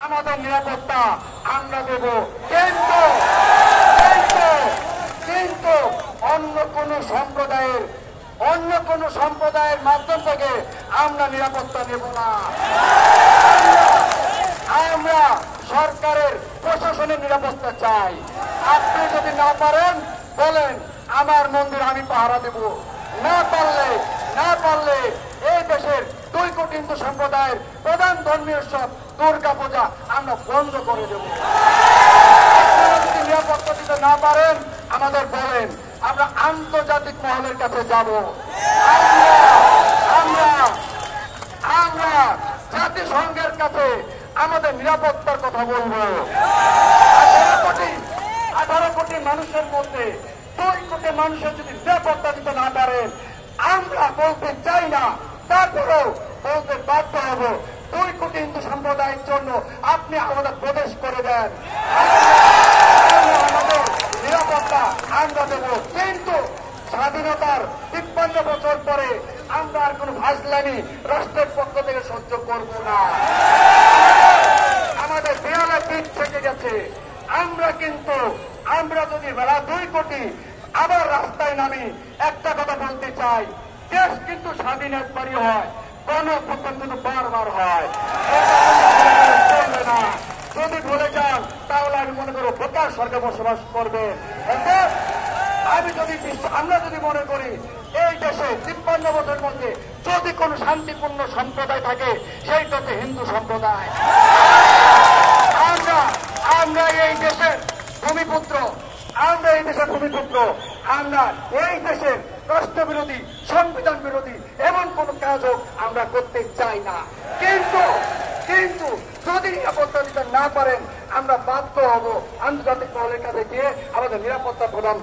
আমাদের নিরাপত্তা আমরা দেব, কিন্তু অন্য কোন সম্প্রদায়ের মাধ্যম থেকে আমরা নিরাপত্তা নেব না। আমরা সরকারের প্রশাসনের নিরাপত্তা চাই। আপনি যদি না পারেন বলেন আমার মন্দির আমি পাহারা দেব, না পারলে এই দেশের 2 কোটি হিন্দু সম্প্রদায়ের প্রধান ধর্মীয় উৎসব দুর্গা পূজা আমরা বন্ধ করে দেব। আপনারা যদি নিরাপত্তা দিতে না পারেন আমাদের বলেন, আমরা আন্তর্জাতিক মহলের কাছে যাব। আমরা জাতিসংঘের কাছে আমাদের নিরাপত্তার কথা বলবো। 18 কোটি মানুষের মধ্যে 2 কোটি মানুষের যদি নিরাপত্তা দিতে না পারেন, আমরা বলতে চাই না, তারপরেও বলতে বাধ্য হব 2 কোটি হিন্দু সম্প্রদায়ের জন্য আপনি আমাদের প্রবেশ করে দেন, আমাদের নিরাপত্তা আমরা দেব। কিন্তু স্বাধীনতার 53 বছর পরে আমরা আর কোন ভাসলামি রাষ্ট্রের পক্ষ থেকে সহ্য করব না। আমাদের দেয়ালে পিঠ থেকে গেছে। আমরা যদি বেলা 2 কোটি আবার রাস্তায় নামি একটা কথা বলতে চাই, দেশ কিন্তু স্বাধীন একবারই হয়, গণঅভ্যুত্থান কিন্তু বারবার হয়। চলবে না। যদি ভুলে যান তাহলে আমি মনে করব বেকার স্বর্গে বসবাস করবে। আমরা যদি মনে করি এই দেশে 53 বছরের মধ্যে যদি কোন শান্তিপূর্ণ সম্প্রদায় থাকে সেইটা হচ্ছে হিন্দু সম্প্রদায়। আমরা এই দেশের ভূমিপুত্র, আমরা এই দেশের রাষ্ট্র বিরোধী, সংবিধান বিরোধী এমন কোন কাজও আমরা করতে চাই না। কিন্তু যদি নিরাপত্তা দিতে না পারেন আমরা বাধ্য হব আন্তর্জাতিক মহলের কাছে গিয়ে আমাদের নিরাপত্তা প্রদান